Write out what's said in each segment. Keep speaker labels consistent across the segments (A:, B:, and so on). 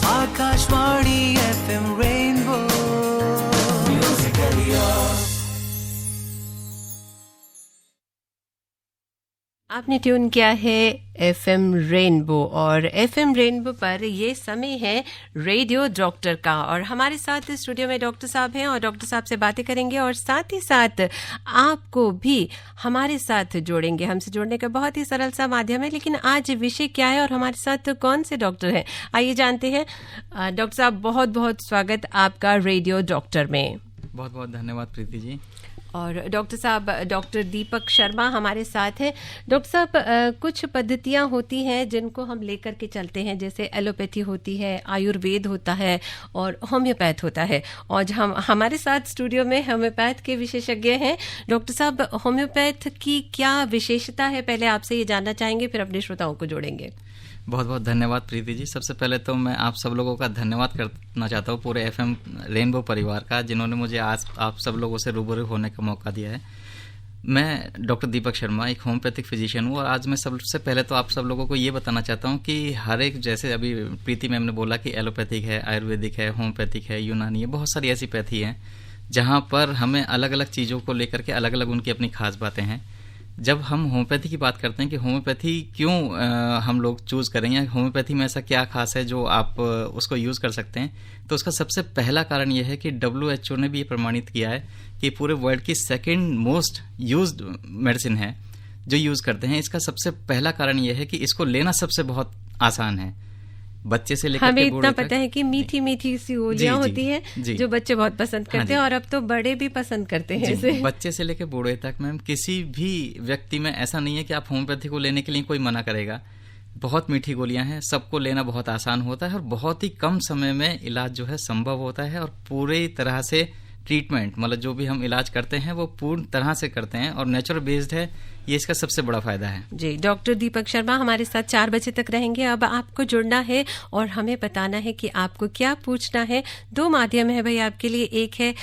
A: Akashvani FM rainbow Musically yours.
B: आपने tune किया है FM रेनबो और FM रेनबो पर ये समय है रेडियो डॉक्टर का और हमारे साथ स्टूडियो में डॉक्टर साहब हैं और डॉक्टर साहब से बातें करेंगे और साथ ही साथ आपको भी हमारे साथ जोड़ेंगे। हमसे जोड़ने का बहुत ही सरल सा माध्यम है, लेकिन आज विषय क्या है और हमारे साथ कौन से डॉक्टर हैं, आइए जानते हैं। डॉक्टर साहब, बहुत बहुत स्वागत आपका रेडियो डॉक्टर में।
C: बहुत बहुत धन्यवाद प्रीति जी।
B: और डॉक्टर साहब, डॉक्टर दीपक शर्मा हमारे साथ हैं। डॉक्टर साहब, कुछ पद्धतियां होती हैं जिनको हम लेकर के चलते हैं, जैसे एलोपैथी होती है, आयुर्वेद होता है और होम्योपैथ होता है। और हमारे साथ स्टूडियो में होम्योपैथ के विशेषज्ञ हैं। डॉक्टर साहब, होम्योपैथ की क्या विशेषता है, पहले आपसे ये जानना चाहेंगे, फिर अपने श्रोताओं को जोड़ेंगे।
C: बहुत बहुत धन्यवाद प्रीति जी। सबसे पहले तो मैं आप सब लोगों का धन्यवाद करना चाहता हूँ, पूरे FM रेनबो परिवार का, जिन्होंने मुझे आज आप सब लोगों से रूबरू होने का मौका दिया है। मैं डॉक्टर दीपक शर्मा एक होम्योपैथिक फिजिशियन हूँ और आज मैं सबसे पहले तो आप सब लोगों को ये बताना चाहता हूँ कि हर एक, जैसे अभी प्रीति मैम ने बोला कि एलोपैथिक है, आयुर्वेदिक है, होम्योपैथिक है, यूनानी है, बहुत सारी ऐसी पैथी हैं जहाँ पर हमें अलग अलग चीज़ों को लेकर के अलग अलग उनकी अपनी खास बातें हैं। जब हम होम्योपैथी की बात करते हैं कि होम्योपैथी क्यों हम लोग चूज़ करें या होम्योपैथी में ऐसा क्या खास है जो आप उसको यूज़ कर सकते हैं, तो उसका सबसे पहला कारण यह है कि WHO ने भी ये प्रमाणित किया है कि पूरे वर्ल्ड की सेकंड मोस्ट यूज्ड मेडिसिन है जो यूज़ करते हैं। इसका सबसे पहला कारण यह है कि इसको लेना सबसे बहुत आसान है, बच्चे से लेकर
B: हमें इतना पता है कि मीठी मीठी सी गोलियां होती हैं जो बच्चे बहुत पसंद करते हैं और अब तो बड़े भी पसंद करते हैं इसे।
C: बच्चे से लेकर बूढ़े तक मैम किसी भी व्यक्ति में ऐसा नहीं है कि आप होम्योपैथी को लेने के लिए कोई मना करेगा। बहुत मीठी गोलियां हैं, सबको लेना बहुत आसान होता है और बहुत ही कम समय में इलाज जो है संभव होता है और पूरी तरह से ट्रीटमेंट, मतलब जो भी हम इलाज करते हैं वो पूर्ण तरह से करते हैं और नेचुरल बेस्ड है। ये इसका सबसे बड़ा फायदा है
B: जी। डॉक्टर दीपक शर्मा हमारे साथ 4 बजे तक रहेंगे। अब आपको जुड़ना है और हमें बताना है कि आपको क्या पूछना है। 2 माध्यम है भाई आपके लिए, एक है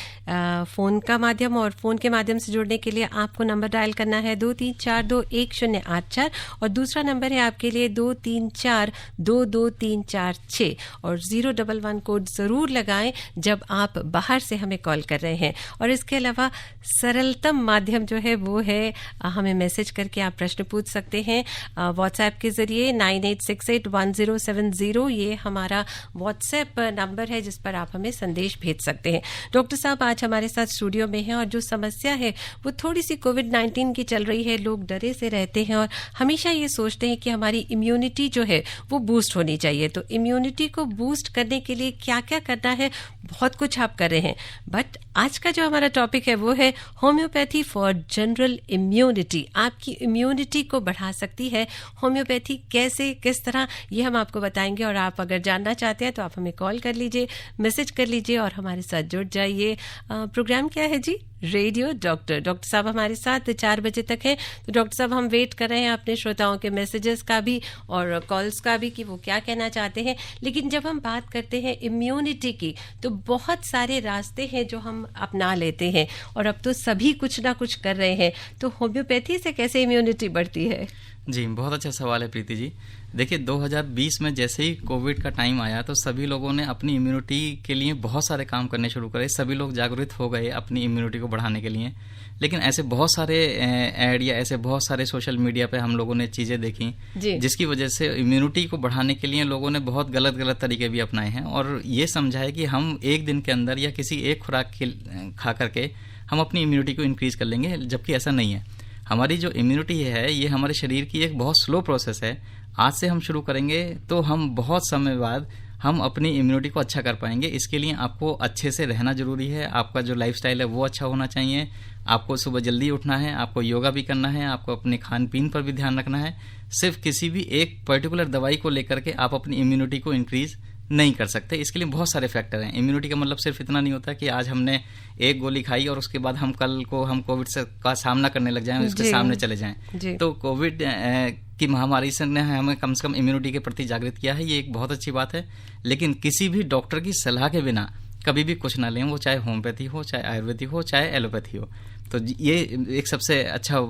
B: फोन का माध्यम और फोन के माध्यम से जुड़ने के लिए आपको नंबर डायल करना है 23421084 और दूसरा नंबर है आपके लिए 23422346 और 011 कोड जरूर लगाएं जब आप बाहर से हमें कॉल कर रहे हैं। और इसके अलावा सरलतम माध्यम जो है वो है हमें मैसेज करके आप प्रश्न पूछ सकते हैं व्हाट्सएप के जरिए 98681070, ये हमारा व्हाट्सएप नंबर है जिस पर आप हमें संदेश भेज सकते हैं। डॉक्टर साहब आज हमारे साथ स्टूडियो में हैं और जो समस्या है वो थोड़ी सी कोविड-19 की चल रही है। लोग डरे से रहते हैं और हमेशा ये सोचते हैं कि हमारी इम्यूनिटी जो है वो बूस्ट होनी चाहिए। तो इम्यूनिटी को बूस्ट करने के लिए क्या क्या करना है, बहुत कुछ आप कर रहे हैं, बट आज का जो हमारा टॉपिक है वो है होम्योपैथी फॉर जनरल इम्यूनिटी। आपकी इम्यूनिटी को बढ़ा सकती है होम्योपैथी, कैसे किस तरह, ये हम आपको बताएंगे। और आप अगर जानना चाहते हैं तो आप हमें कॉल कर लीजिए, मैसेज कर लीजिए और हमारे साथ जुड़ जाइए। प्रोग्राम क्या है जी? Radio doctor. डॉक्टर साहब हमारे साथ 4 बजे तक है। तो डॉक्टर साहब हम वेट कर रहे हैं अपने श्रोताओं के मैसेजेस का भी और कॉल्स का भी कि वो क्या कहना चाहते हैं। लेकिन जब हम बात करते हैं इम्यूनिटी की तो बहुत सारे रास्ते हैं जो हम अपना लेते हैं और अब तो सभी कुछ ना कुछ कर रहे हैं। तो होम्योपैथी से कैसे इम्यूनिटी बढ़ती है?
C: जी, बहुत अच्छा सवाल है प्रीति जी। देखिए 2020 में जैसे ही कोविड का टाइम आया तो सभी लोगों ने अपनी इम्यूनिटी के लिए बहुत सारे काम करने शुरू करे। सभी लोग जागरूक हो गए अपनी इम्यूनिटी को बढ़ाने के लिए। लेकिन ऐसे बहुत सारे ऐड या ऐसे बहुत सारे सोशल मीडिया पे हम लोगों ने चीज़ें देखी जिसकी वजह से इम्यूनिटी को बढ़ाने के लिए लोगों ने बहुत गलत गलत तरीके भी अपनाए हैं और ये समझा है कि हम एक दिन के अंदर या किसी एक खुराक खा करके हम अपनी इम्यूनिटी को इंक्रीज कर लेंगे, जबकि ऐसा नहीं है। हमारी जो इम्यूनिटी है ये हमारे शरीर की एक बहुत स्लो प्रोसेस है। आज से हम शुरू करेंगे तो हम बहुत समय बाद हम अपनी इम्यूनिटी को अच्छा कर पाएंगे। इसके लिए आपको अच्छे से रहना जरूरी है, आपका जो लाइफस्टाइल है वो अच्छा होना चाहिए, आपको सुबह जल्दी उठना है, आपको योगा भी करना है, आपको अपने खान पीन पर भी ध्यान रखना है। सिर्फ किसी भी एक पर्टिकुलर दवाई को लेकर के आप अपनी इम्यूनिटी को इंक्रीज नहीं कर सकते। इसके लिए बहुत सारे फैक्टर हैं। इम्यूनिटी का मतलब सिर्फ इतना नहीं होता कि आज हमने एक गोली खाई और उसके बाद हम कल को हम कोविड से का सामना करने लग जाएं, उसके सामने चले जाएं। तो कोविड की महामारी से ने हमें कम से कम इम्यूनिटी के प्रति जागृत किया है, ये एक बहुत अच्छी बात है। लेकिन किसी भी डॉक्टर की सलाह के बिना कभी भी कुछ ना लें, वो चाहे होम्योपैथी हो, चाहे आयुर्वेदिक हो, चाहे एलोपैथी हो। तो ये एक सबसे अच्छा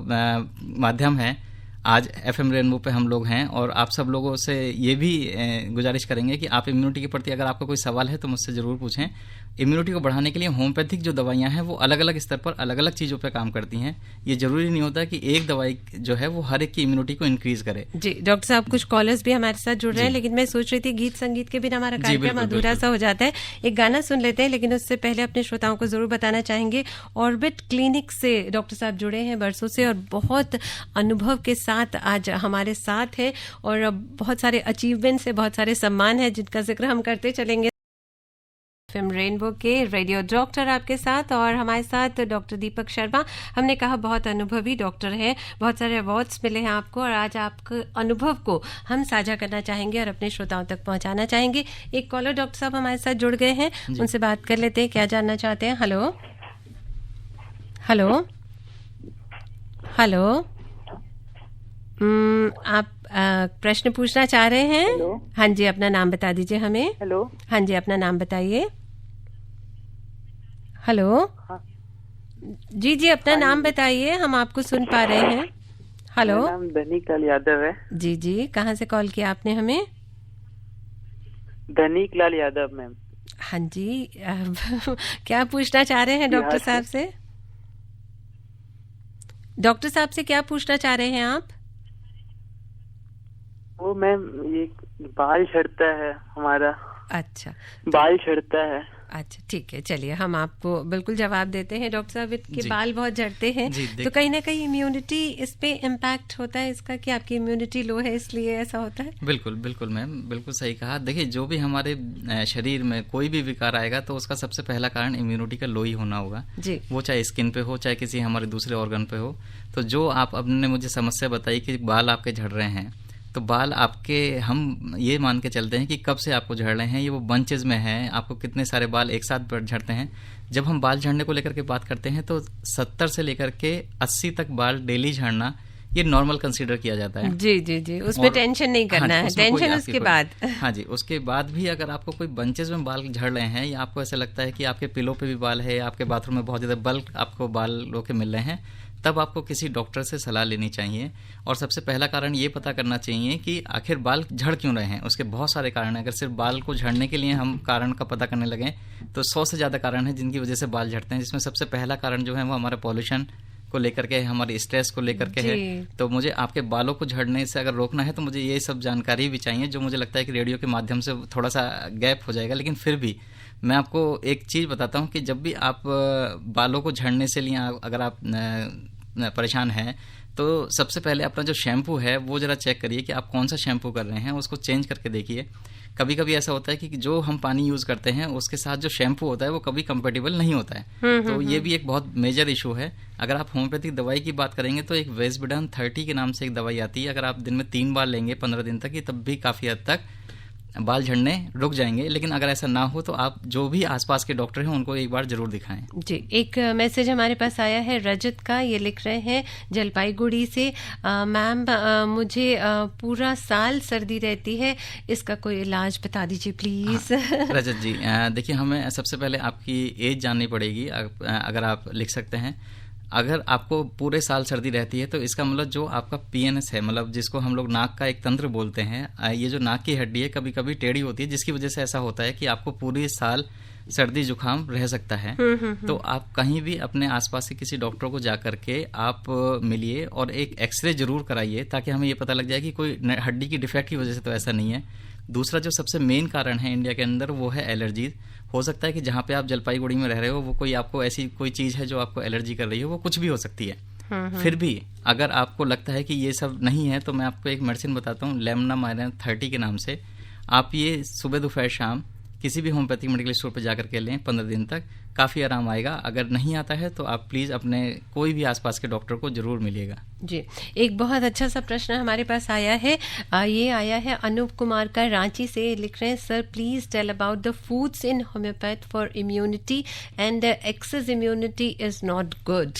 C: माध्यम है आज FM रेनबो पे हम लोग हैं और आप सब लोगों से ये भी गुजारिश करेंगे कि आप इम्यूनिटी के प्रति अगर आपका कोई सवाल है तो मुझसे ज़रूर पूछें। इम्यूनिटी को बढ़ाने के लिए होम्योपैथिक जो दवाइयाँ हैं वो अलग अलग स्तर पर अलग अलग चीज़ों पर काम करती हैं। ये ज़रूरी नहीं होता कि एक दवाई जो है वो हर एक की इम्यूनिटी को इंक्रीज़ करे।
B: जी डॉक्टर साहब, कुछ कॉलर्स भी हमारे साथ जुड़ रहे हैं, लेकिन मैं सोच रही थी गीत संगीत के बिना हमारा कार्यक्रम अधूरा सा हो जाता है। एक गाना सुन लेते हैं, लेकिन उससे पहले अपने श्रोताओं को जरूर बताना चाहेंगे ऑर्बिट क्लिनिक से डॉक्टर साहब जुड़े हैं बरसों से और बहुत अनुभव के साथ आज हमारे साथ है और बहुत सारे अचीवमेंट्स है, बहुत सारे सम्मान है जिनका जिक्र हम करते चलेंगे। एफएम रेनबो के रेडियो डॉक्टर आपके साथ और हमारे साथ डॉक्टर दीपक शर्मा। हमने कहा बहुत अनुभवी डॉक्टर हैं, बहुत सारे अवार्ड्स मिले हैं आपको और आज आपके अनुभव को हम साझा करना चाहेंगे और अपने श्रोताओं तक पहुंचाना चाहेंगे। एक कॉलर डॉक्टर साहब हमारे साथ जुड़ गए हैं, उनसे बात कर लेते हैं। क्या जानना चाहते हैं? हेलो हेलो हेलो, आप प्रश्न पूछना चाह रहे हैं?
D: हेलो।
B: हाँ जी, अपना नाम बता दीजिए हमें।
D: हेलो।
B: हाँ जी, अपना नाम बताइए। हेलो।
D: हाँ।
B: जी जी, अपना नाम बताइए, हम आपको सुन पा रहे हैं। हेलो।
D: मेरा नाम धनीक लाल यादव है।
B: जी जी, कहाँ से कॉल किया आपने हमें?
D: धनीक लाल यादव मैम।
B: हाँ जी, क्या पूछना चाह रहे हैं डॉक्टर साहब से? डॉक्टर साहब से क्या पूछना चाह रहे हैं आप?
D: वो मैम ये बाल झड़ता है हमारा।
B: अच्छा,
D: बाल झड़ता है।
B: अच्छा ठीक है, चलिए हम आपको बिल्कुल जवाब देते हैं। डॉक्टर साहब, इनके बाल बहुत झड़ते हैं तो कहीं ना कहीं इम्यूनिटी इस पे इम्पैक्ट होता है इसका कि आपकी इम्यूनिटी लो है इसलिए ऐसा होता है?
C: बिल्कुल बिल्कुल मैम, बिल्कुल सही कहा। देखिए, जो भी हमारे शरीर में कोई भी विकार आएगा तो उसका सबसे पहला कारण इम्यूनिटी का लो ही होना होगा
B: जी।
C: वो चाहे स्किन पे हो चाहे किसी हमारे दूसरे ऑर्गन पे हो। तो जो आप अपने मुझे समस्या बताई कि बाल आपके झड़ रहे हैं, तो बाल आपके हम ये मान के चलते हैं कि कब से आपको झड़ रहे हैं, ये वो बंचेज में हैं, आपको कितने सारे बाल एक साथ झड़ते हैं। जब हम बाल झड़ने को लेकर के बात करते हैं तो 70 से लेकर के 80 तक बाल डेली झड़ना ये नॉर्मल कंसीडर किया जाता है।
B: जी जी जी, उसमें टेंशन नहीं करना है, टेंशन उसके बाद।
C: हाँ जी, उसके बाद भी अगर आपको कोई बंचेज में बाल झड़ रहे हैं या आपको ऐसा लगता है कि आपके पिलो पे भी बाल है, आपके बाथरूम में बहुत ज़्यादा बल्क आपको बालों के मिल रहे हैं, तब आपको किसी डॉक्टर से सलाह लेनी चाहिए। और सबसे पहला कारण ये पता करना चाहिए कि आखिर बाल झड़ क्यों रहे हैं। उसके बहुत सारे कारण हैं। अगर सिर्फ बाल को झड़ने के लिए हम कारण का पता करने लगें तो 100 से ज़्यादा कारण हैं जिनकी वजह से बाल झड़ते हैं, जिसमें सबसे पहला कारण जो है वो हमारा पॉल्यूशन को लेकर के, हमारे स्ट्रेस को लेकर के है। तो मुझे आपके बालों को झड़ने से अगर रोकना है तो मुझे ये सब जानकारी भी चाहिए, जो मुझे लगता है कि रेडियो के माध्यम से थोड़ा सा गैप हो जाएगा। लेकिन फिर भी मैं आपको एक चीज़ बताता हूँ कि जब भी आप बालों को झड़ने से लिए अगर आप परेशान हैं तो सबसे पहले अपना जो शैम्पू है वो ज़रा चेक करिए कि आप कौन सा शैम्पू कर रहे हैं, उसको चेंज करके देखिए। कभी कभी ऐसा होता है कि जो हम पानी यूज़ करते हैं उसके साथ जो शैम्पू होता है वो कभी कंपेटेबल नहीं होता है। तो ये भी एक बहुत मेजर इशू है। अगर आप होम्योपैथिक दवाई की बात करेंगे तो एक वेस्बिडान 30 के नाम से एक दवाई आती है, अगर आप दिन में 3 बार लेंगे 15 दिन तक, ये तब भी काफ़ी हद तक बाल झड़ने रुक जाएंगे। लेकिन अगर ऐसा ना हो तो आप जो भी आसपास के डॉक्टर हैं उनको एक बार जरूर दिखाएं।
B: जी, एक मैसेज हमारे पास आया है रजत का, ये लिख रहे हैं जलपाईगुड़ी से, मैम मुझे पूरा साल सर्दी रहती है, इसका कोई इलाज बता दीजिए प्लीज।
C: हाँ, रजत जी, देखिए हमें सबसे पहले आपकी एज जाननी पड़ेगी। अगर आप लिख सकते हैं, अगर आपको पूरे साल सर्दी रहती है तो इसका मतलब जो आपका पीएनएस है, मतलब जिसको हम लोग नाक का एक तंत्र बोलते हैं, ये जो नाक की हड्डी है कभी कभी टेढ़ी होती है, जिसकी वजह से ऐसा होता है कि आपको पूरे साल सर्दी जुकाम रह सकता है। तो आप कहीं भी अपने आसपास के किसी डॉक्टर को जा करके आप मिलिए और एक एक्सरे जरूर कराइए, ताकि हमें ये पता लग जाए कि कोई हड्डी की डिफेक्ट की वजह से तो ऐसा नहीं है। दूसरा जो सबसे मेन कारण है इंडिया के अंदर वो है एलर्जी। हो सकता है कि जहाँ पे आप जलपाईगुड़ी में रह रहे हो वो कोई आपको ऐसी कोई चीज़ है जो आपको एलर्जी कर रही हो, वो कुछ भी हो सकती है। फिर भी अगर आपको लगता है कि ये सब नहीं है तो मैं आपको एक मेडिसिन बताता हूँ, लेमनामाइरिन 30 के नाम से। आप ये सुबह दोपहर शाम किसी भी होम्योपैथिक मेडिकल स्टोर पर जाकर के लें, 15 दिन तक काफ़ी आराम आएगा। अगर नहीं आता है तो आप प्लीज़ अपने कोई भी आसपास के डॉक्टर को जरूर मिलिएगा।
B: जी, एक बहुत अच्छा सा प्रश्न हमारे पास आया है, ये आया है अनूप कुमार का, रांची से। लिख रहे हैं, sir please tell about the foods in homeopath for immunity and excess immunity is not good.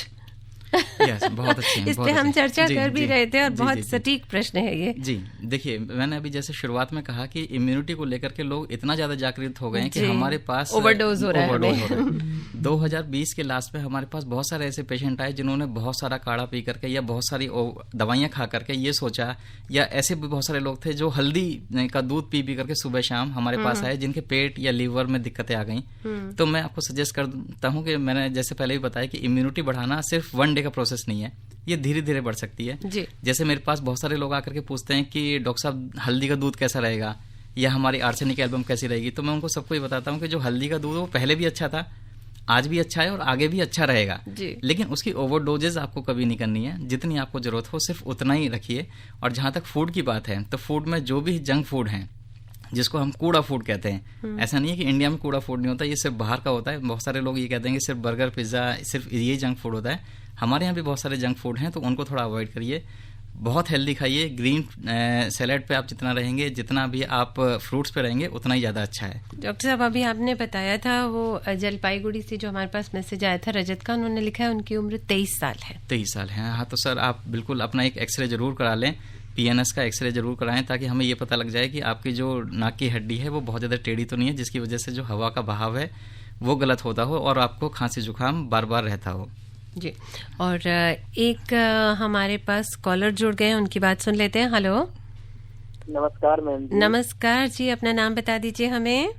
C: Yes, बहुत अच्छे हैं।
B: इस पे हम चर्चा कर भी रहे थे और बहुत
C: जी।
B: सटीक प्रश्न है ये।
C: जी, देखिए मैंने अभी जैसे शुरुआत में कहा कि इम्यूनिटी को लेकर के लोग इतना ज्यादा जागृत हो गए हैं कि हमारे पास
B: ओवरडोज हो रहा है।
C: 2020 के लास्ट में हमारे पास बहुत सारे ऐसे पेशेंट आए जिन्होंने बहुत सारा काढ़ा पी करके या बहुत सारी दवाइयां खा करके ये सोचा, या ऐसे भी बहुत सारे लोग थे जो हल्दी का दूध पी करके सुबह शाम हमारे पास आए, जिनके पेट या लीवर में दिक्कतें आ गई। तो मैं आपको सजेस्ट करता हूँ कि मैंने जैसे पहले भी बताया कि इम्यूनिटी बढ़ाना सिर्फ वन डे का प्रोसेस नहीं है, ये धीरे धीरे बढ़ सकती है।
B: जी।
C: जैसे मेरे पास बहुत सारे लोग आकर के पूछते हैं कि डॉक्टर साहब हल्दी का दूध कैसा रहेगा या हमारी आर्सेनिक एल्बम कैसी रहेगी, तो मैं उनको सबको ये बताता हूँ कि जो हल्दी का दूध वो पहले भी अच्छा था, आज भी अच्छा है और आगे भी अच्छा रहेगा, लेकिन उसकी ओवरडोजेज आपको कभी नहीं करनी है। जितनी आपको जरूरत हो सिर्फ उतना ही रखिए। और जहां तक फूड की बात है, तो फूड में जो भी जंक फूड है, जिसको हम कूड़ा फूड कहते हैं, ऐसा नहीं है कि इंडिया में कूड़ा फूड नहीं होता, ये सिर्फ बाहर का होता है। बहुत सारे लोग ये कहते हैं कि सिर्फ बर्गर पिज्जा सिर्फ ये जंक फूड होता है। हमारे यहाँ भी बहुत सारे जंक फूड हैं, तो उनको थोड़ा अवॉइड करिए। बहुत हेल्दी खाइए। ग्रीन सैलेड पे आप जितना रहेंगे, जितना भी आप फ्रूट्स पे रहेंगे, उतना ही ज़्यादा अच्छा है।
B: डॉक्टर साहब, अभी आपने बताया था वो जलपाईगुड़ी से जो हमारे पास मैसेज आया था रजत का, उन्होंने लिखा है उनकी उम्र 23 साल है।
C: 23 साल है। हाँ, तो सर आप बिल्कुल अपना एक एक्सरे जरूर करा लें, PNS का एक्सरे जरूर कराएं, ताकि हमें ये पता लग जाए कि आपकी जो नाक की हड्डी है वो बहुत ज़्यादा टेढ़ी तो नहीं है, जिसकी वजह से जो हवा का बहाव है वो गलत होता हो और आपको खांसी जुकाम बार बार रहता हो।
B: जी। और एक हमारे पास कॉलर जुड़ गए हैं, उनकी बात सुन लेते हैं। हेलो,
D: नमस्कार मैम जी।
B: नमस्कार जी, अपना नाम बता दीजिए हमें।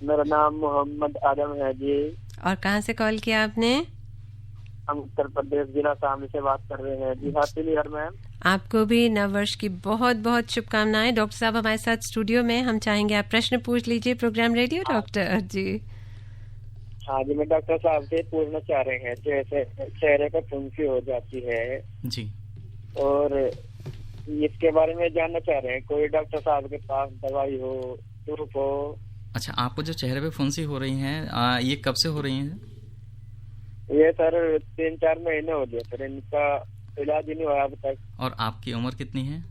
D: मेरा नाम मोहम्मद आदम है जी।
B: और कहाँ से कॉल किया आपने?
D: हम उत्तर प्रदेश जिला शामली से बात कर रहे हैं जी। Happy new year ma'am.
B: आपको भी नववर्ष की बहुत बहुत शुभकामनाएं। डॉक्टर साहब हमारे साथ स्टूडियो में, हम चाहेंगे आप प्रश्न पूछ लीजिए। प्रोग्राम रेडियो डॉक्टर जी।
D: हाँ जी, मैं डॉक्टर साहब से पूछना चाह रहे हैं, जैसे चेहरे पर फुंसी हो जाती है
C: जी,
D: और इसके बारे में जानना चाह रहे हैं, कोई डॉक्टर साहब के पास दवाई हो, धूप हो।
C: अच्छा, आपको जो चेहरे पे फुंसी हो रही हैं, ये कब से हो रही हैं?
D: ये सर 3-4 महीने हो गए सर, इनका इलाज ही नहीं हुआ अब तक।
C: और आपकी उम्र कितनी है?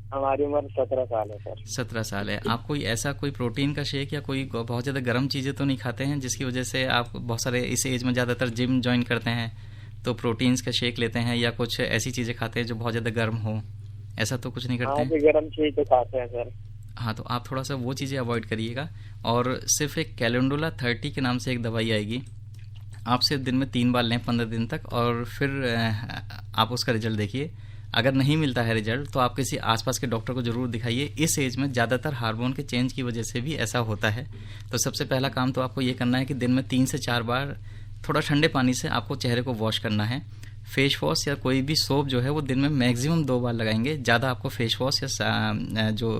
D: हमारी उम्र 17 साल है सर।
C: 17 साल है। आप कोई ऐसा कोई प्रोटीन का शेक या कोई बहुत ज़्यादा गर्म चीज़ें तो नहीं खाते हैं, जिसकी वजह से आप बहुत सारे इस एज में ज़्यादातर जिम ज्वाइन करते हैं तो प्रोटीन्स का शेक लेते हैं, या कुछ ऐसी चीज़ें खाते हैं जो बहुत ज़्यादा गर्म हो? ऐसा तो कुछ नहीं करते हैं?
D: गर्म चीज़ खाते हैं सर।
C: हाँ, तो आप थोड़ा सा वो चीज़ें अवॉइड करिएगा। और सिर्फ एक कैलेंडुला 30 के नाम से एक दवाई आएगी, आप सिर्फ दिन में 3 बार लें 15 दिन तक, और फिर आप उसका रिजल्ट देखिए। अगर नहीं मिलता है रिजल्ट तो आप किसी आसपास के डॉक्टर को जरूर दिखाइए। इस एज में ज़्यादातर हार्मोन के चेंज की वजह से भी ऐसा होता है। तो सबसे पहला काम तो आपको ये करना है कि दिन में 3 से 4 बार थोड़ा ठंडे पानी से आपको चेहरे को वॉश करना है। फेस वॉश या कोई भी सोप जो है वो दिन में मैक्सिमम 2 बार लगाएंगे। ज़्यादा आपको फेस वॉश या जो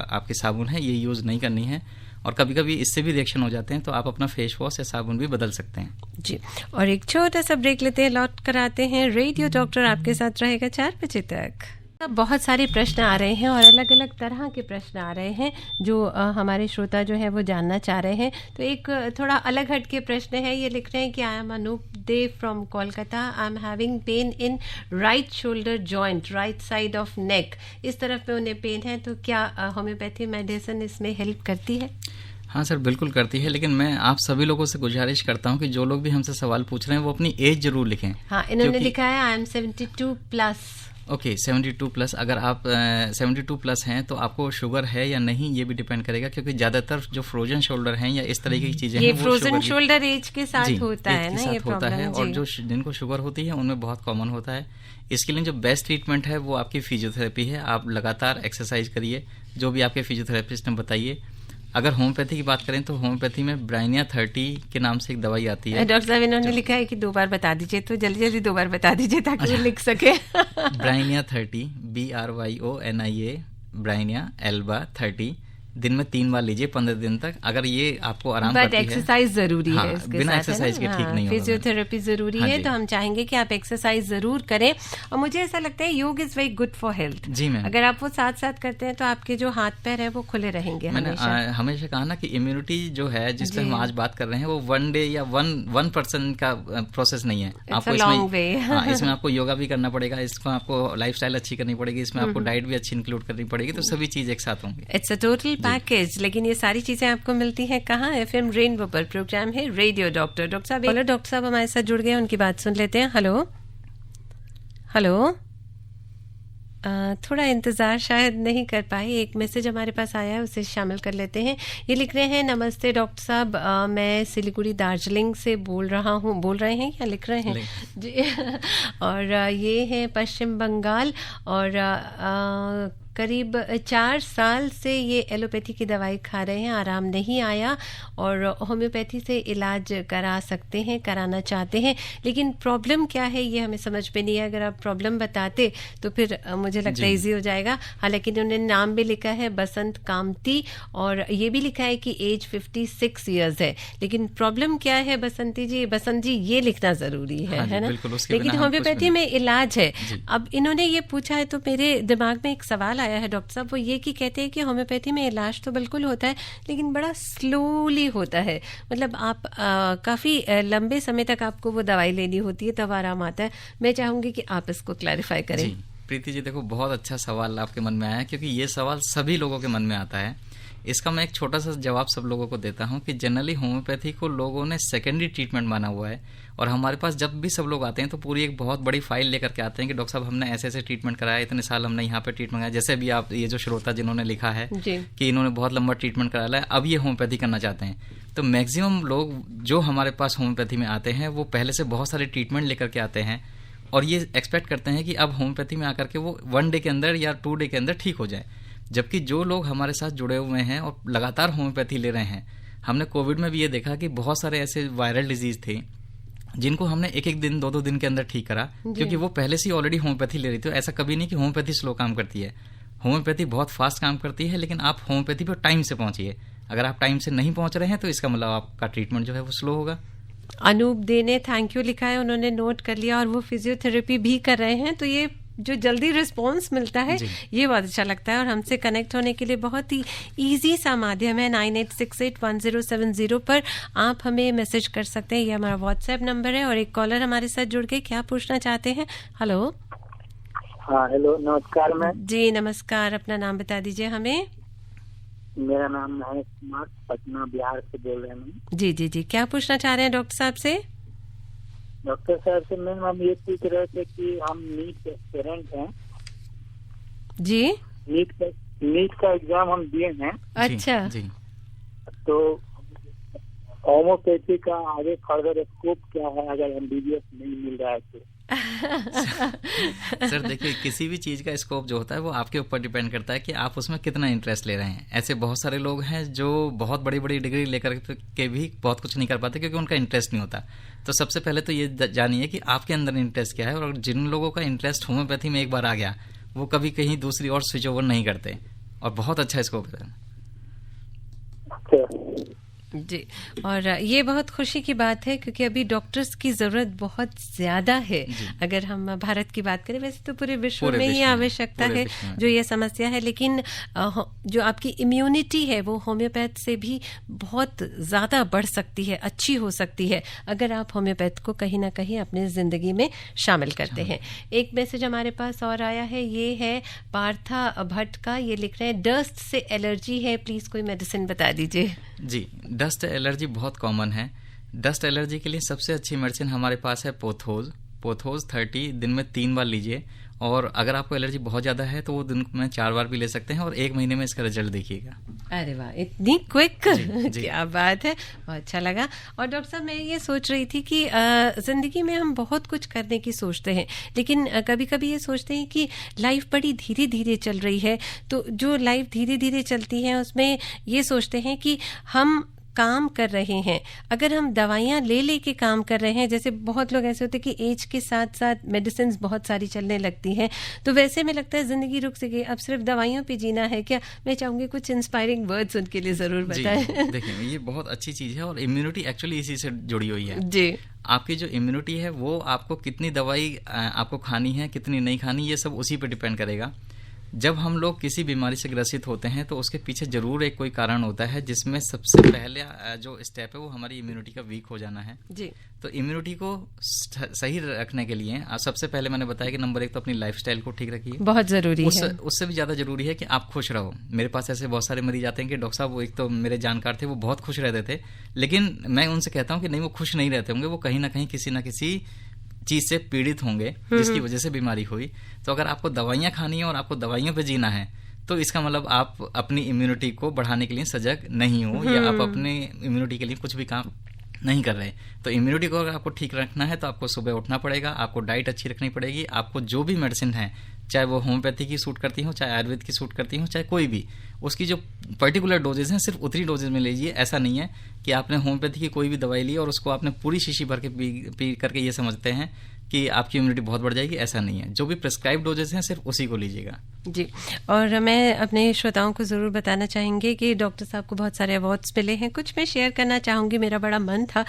C: आपकी साबुन है ये यूज़ नहीं करनी है। और कभी कभी इससे भी रिएक्शन हो जाते हैं तो आप अपना फेस वॉश या साबुन भी बदल सकते हैं।
B: जी। और एक छोटा सा ब्रेक लेते हैं, लौट कर आते हैं। रेडियो डॉक्टर आपके साथ रहेगा 4 बजे तक। बहुत सारे प्रश्न आ रहे हैं और अलग अलग तरह के प्रश्न आ रहे हैं जो हमारे श्रोता जो है वो जानना चाह रहे हैं। तो एक थोड़ा अलग हट के प्रश्न है, ये लिख रहे हैं कि I am Anoop Dey from Kolkata, I am having pain in right shoulder joint, right side of neck. इस तरफ में उन्हें पेन है, तो क्या होम्योपैथी मेडिसिन इसमें हेल्प करती है?
C: हाँ सर, बिल्कुल करती है, लेकिन मैं आप सभी लोगों से गुजारिश करता हूँ कि जो लोग भी हमसे सवाल पूछ रहे हैं वो अपनी एज जरूर लिखें।
B: हाँ, इन्होंने लिखा है I am 72 plus.
C: Okay, 72 plus. अगर आप 72 प्लस हैं तो आपको शुगर है या नहीं ये भी डिपेंड करेगा, क्योंकि ज्यादातर जो फ्रोजन शोल्डर हैं या इस तरह की चीजें हैं,
B: ये फ्रोजन शोल्डर एज के साथ होता है ना, ये
C: होता है। और जो जिनको शुगर होती है उनमें बहुत कॉमन होता है। इसके लिए जो बेस्ट ट्रीटमेंट है वो आपकी फिजियोथेरेपी है। आप लगातार एक्सरसाइज करिए, जो भी आपके फिजियोथेरेपिस्ट ने बताइए। अगर होम्योपैथी की बात करें तो होम्योपैथी में ब्राइनिया 30 के नाम से एक दवाई आती है।
B: डॉक्टर साहब इन्होंने लिखा है कि 2 बार बता दीजिए, तो जल्दी जल्दी 2 बार बता दीजिए ताकि वो लिख सके।
C: ब्राइनिया 30, BRYONIA, ब्राइनिया एल्बा 30, दिन में 3 बार लीजिए 15 दिन तक। अगर ये आपको आराम करती है,
B: एक्सरसाइज जरूरी है इसके
C: बिना
B: साथ,
C: एक्सरसाइज के ठीक नहीं होगा।
B: फिजियोथेरेपी जरूरी है, तो हम चाहेंगे कि आप एक्सरसाइज जरूर करें। और मुझे ऐसा लगता है yoga is very good for health. जी मैम, अगर आप वो साथ साथ करते हैं तो आपके जो हाथ पैर है वो खुले रहेंगे।
C: मैंने हमेशा कहा ना कि इम्यूनिटी जो है जिस पे हम आज बात कर रहे हैं वो 1 डे या 1% का प्रोसेस नहीं है। आपको इसमें आपको योगा भी करना पड़ेगा, इसमें आपको लाइफस्टाइल अच्छी करनी पड़ेगी, इसमें आपको डाइट भी अच्छी इंक्लूड करनी पड़ेगी, तो सभी चीज एक साथ होंगी।
B: इट्स अ टोटल पैकेज, लेकिन ये सारी चीजें आपको मिलती हैं कहाँ? FM रेनबो पर। प्रोग्राम है रेडियो डॉक्टर। डॉक्टर साहब, बोलो, डॉक्टर साहब हमारे साथ जुड़ गए, उनकी बात सुन लेते हैं। हेलो हेलो, थोड़ा इंतज़ार शायद नहीं कर पाए। एक मैसेज हमारे पास आया है, उसे शामिल कर लेते हैं। ये लिख रहे हैं, नमस्ते डॉक्टर साहब, मैं सिलीगुड़ी दार्जिलिंग से बोल रहे हैं या लिख रहे हैं जी और ये है पश्चिम बंगाल, और करीब 4 साल से ये एलोपैथी की दवाई खा रहे हैं, आराम नहीं आया, और होम्योपैथी से इलाज कराना चाहते हैं, लेकिन प्रॉब्लम क्या है ये हमें समझ में नहीं है। अगर आप प्रॉब्लम बताते तो फिर मुझे लगता है ईजी हो जाएगा। हालांकि उन्होंने नाम भी लिखा है बसंत कामती, और ये भी लिखा है कि एज 56 इयर्स है, लेकिन प्रॉब्लम क्या है बसंत जी ये लिखना जरूरी है ना? लेकिन होम्योपैथी में इलाज है। अब इन्होंने ये पूछा है तो मेरे दिमाग में एक सवाल आया है डॉक्टर साहब, वो ये कि कहते हैं कि होम्योपैथी में इलाज तो बिल्कुल होता है, लेकिन बड़ा स्लोली होता है। मतलब आप काफी लंबे समय तक आपको वो दवाई लेनी होती है, तब आराम आता है। मैं चाहूंगी कि आप इसको क्लैरिफाई करें।
C: जी प्रीति जी, देखो बहुत अच्छा सवाल आपके मन में आया है, क्योंकि ये सवाल सभी लोगों के मन में आता है। इसका मैं एक छोटा सा जवाब सब लोगों को देता हूं कि जनरली होम्योपैथी को लोगों ने सेकेंडरी ट्रीटमेंट माना हुआ है, और हमारे पास जब भी सब लोग आते हैं तो पूरी एक बहुत बड़ी फाइल लेकर के आते हैं कि डॉक्टर साहब हमने ऐसे ऐसे ट्रीटमेंट कराया, इतने साल हमने यहाँ पे ट्रीटमेंट कराया। जैसे भी आप ये जो श्रोता जिन्होंने लिखा है कि इन्होंने बहुत लंबा ट्रीटमेंट कराया है, अब ये होम्योपैथी करना चाहते हैं। तो मैक्सिमम लोग जो हमारे पास होम्योपैथी में आते हैं वो पहले से बहुत सारे ट्रीटमेंट लेकर के आते हैं, और ये एक्सपेक्ट करते हैं कि अब होम्योपैथी में आकर के वो 1 डे के अंदर या 2 डे के अंदर ठीक हो जाए। जबकि जो लोग हमारे साथ जुड़े हुए हैं और लगातार होम्योपैथी ले रहे हैं, हमने कोविड में भी ये देखा कि बहुत सारे ऐसे वायरल डिजीज थे जिनको हमने 1-1 दिन 2-2 दिन के अंदर ठीक करा, क्योंकि वो पहले से ऑलरेडी होम्योपैथी ले रही थी। ऐसा कभी नहीं कि होम्योपैथी स्लो काम करती है, होम्योपैथी बहुत फास्ट काम करती है, लेकिन आप होम्योपैथी पर टाइम से पहुंचिए। अगर आप टाइम से नहीं पहुंच रहे हैं तो इसका मतलब आपका ट्रीटमेंट जो है वो स्लो होगा।
B: अनूप दे ने थैंक यू लिखा है, उन्होंने नोट कर लिया, और वो फिजियोथेरेपी भी कर रहे हैं। तो ये जो जल्दी रिस्पॉन्स मिलता है ये बहुत अच्छा लगता है, और हमसे कनेक्ट होने के लिए बहुत ही इजी सा माध्यम है। 98681070 पर आप हमें मैसेज कर सकते हैं, ये हमारा व्हाट्सएप नंबर है। और एक कॉलर हमारे साथ जुड़ के क्या पूछना चाहते हैं? हेलो।
D: हाँ हेलो, नमस्कार मैम।
B: जी नमस्कार, अपना नाम बता दीजिए हमें।
D: मेरा नाम महेश कुमार, पटना बिहार से बोल रहे हैं।
B: जी, क्या पूछना चाह रहे हैं डॉक्टर साहब से?
D: डॉक्टर साहब से मैम हम ये पूछ रहे थे कि हम नीट एस्पिरेंट हैं
B: जी।
D: नीट का एग्जाम हम दिए हैं।
B: अच्छा
C: जी।
D: तो होम्योपैथी का आगे फर्दर स्कोप क्या है अगर MBBS नहीं मिल रहा है तो?
C: सर देखिए, किसी भी चीज का स्कोप जो होता है वो आपके ऊपर डिपेंड करता है कि आप उसमें कितना इंटरेस्ट ले रहे हैं। ऐसे बहुत सारे लोग हैं जो बहुत बड़ी बड़ी डिग्री लेकर के भी बहुत कुछ नहीं कर पाते क्योंकि उनका इंटरेस्ट नहीं होता। तो सबसे पहले तो ये जानिए कि आपके अंदर इंटरेस्ट क्या है, और जिन लोगों का इंटरेस्ट होम्योपैथी में एक बार आ गया वो कभी कहीं दूसरी और स्विच ओवर नहीं करते, और बहुत अच्छा स्कोप है
B: जी। और ये बहुत खुशी की बात है क्योंकि अभी डॉक्टर्स की जरूरत बहुत ज्यादा है। अगर हम भारत की बात करें, वैसे तो पूरे विश्व में ही आवश्यकता है जो ये समस्या है, लेकिन जो आपकी इम्यूनिटी है वो होम्योपैथ से भी बहुत ज्यादा बढ़ सकती है, अच्छी हो सकती है अगर आप होम्योपैथ को कहीं ना कहीं अपनी जिंदगी में शामिल करते हैं। एक मैसेज हमारे पास और आया है, ये है पार्था भट्ट का। ये लिख रहे हैं डस्ट से एलर्जी है, प्लीज कोई मेडिसिन बता दीजिए।
C: जी, डस्ट एलर्जी बहुत कॉमन है। डस्ट एलर्जी के लिए सबसे अच्छी मेडिसिन हमारे पास है पोथोज 30 दिन में 3 बार लीजिए, और अगर आपको एलर्जी बहुत ज़्यादा है तो वो दिन में 4 बार भी ले सकते हैं, और 1 महीने में इसका रिजल्ट देखिएगा।
B: अरे वाह, इतनी क्विक! क्या बात है, बहुत अच्छा लगा। और डॉक्टर साहब, मैं ये सोच रही थी कि जिंदगी में हम बहुत कुछ करने की सोचते हैं, लेकिन कभी कभी ये सोचते हैं कि लाइफ बड़ी धीरे धीरे चल रही है। तो जो लाइफ धीरे धीरे चलती है उसमें ये सोचते हैं कि हम काम कर रहे हैं, अगर हम दवाइयां ले के काम कर रहे हैं, जैसे बहुत लोग ऐसे होते हैं कि एज के साथ साथ मेडिसिन बहुत सारी चलने लगती हैं, तो वैसे में लगता है जिंदगी रुक सके, अब सिर्फ दवाइयों पे जीना है क्या? मैं चाहूंगी कुछ इंस्पायरिंग वर्ड्स उनके लिए जरूर बताएं।
C: देखिए, ये बहुत अच्छी चीज है, और इम्यूनिटी एक्चुअली इसी से जुड़ी हुई है
B: जी।
C: आपकी जो इम्यूनिटी है वो आपको कितनी दवाई आपको खानी है, कितनी नहीं खानी, ये सब उसी पे डिपेंड करेगा। जब हम लोग किसी बीमारी से ग्रसित होते हैं तो उसके पीछे जरूर एक कोई कारण होता है, जिसमें सबसे पहले जो स्टेप है वो हमारी इम्यूनिटी का वीक हो जाना है
B: जी।
C: तो इम्यूनिटी को सही रखने के लिए सबसे पहले मैंने बताया कि नंबर 1 तो अपनी लाइफस्टाइल को ठीक रखिए,
B: बहुत जरूरी है।
C: उससे भी ज्यादा जरूरी है कि आप खुश रहो। मेरे पास ऐसे बहुत सारे मरीज आते हैं कि डॉक्टर साहब, वो एक तो मेरे जानकार थे, वो बहुत खुश रहते थे, लेकिन मैं उनसे कहता हूँ कि नहीं, वो खुश नहीं रहते होंगे, वो कहीं ना कहीं किसी ना किसी चीज से पीड़ित होंगे जिसकी वजह से बीमारी हुई। तो अगर आपको दवाइयां खानी है और आपको दवाइयों पे जीना है तो इसका मतलब आप अपनी इम्यूनिटी को बढ़ाने के लिए सजग नहीं हो, या आप अपने इम्यूनिटी के लिए कुछ भी काम नहीं कर रहे। तो इम्यूनिटी को अगर आपको ठीक रखना है तो आपको सुबह उठना पड़ेगा, आपको डाइट अच्छी रखनी पड़ेगी, आपको जो भी मेडिसिन है, चाहे वो होम्योपैथी की सूट करती हो, चाहे आयुर्वेद की सूट करती हो, चाहे कोई भी, उसकी जो पर्टिकुलर डोजेज हैं सिर्फ उतनी डोजेज में लीजिए। ऐसा नहीं है कि आपने होम्योपैथी की कोई भी दवाई ली और उसको आपने पूरी शीशी भर के पी करके ये समझते हैं कि आपकी इम्यूनिटी बहुत बढ़ जाएगी। ऐसा नहीं है, जो भी प्रिस्क्राइब डोजेज हैं सिर्फ उसी को लीजिएगा
B: जी। और मैं अपने श्रोताओं को ज़रूर बताना चाहेंगे कि डॉक्टर साहब को बहुत सारे अवार्ड्स मिले हैं, कुछ मैं शेयर करना चाहूँगी। मेरा बड़ा मन था,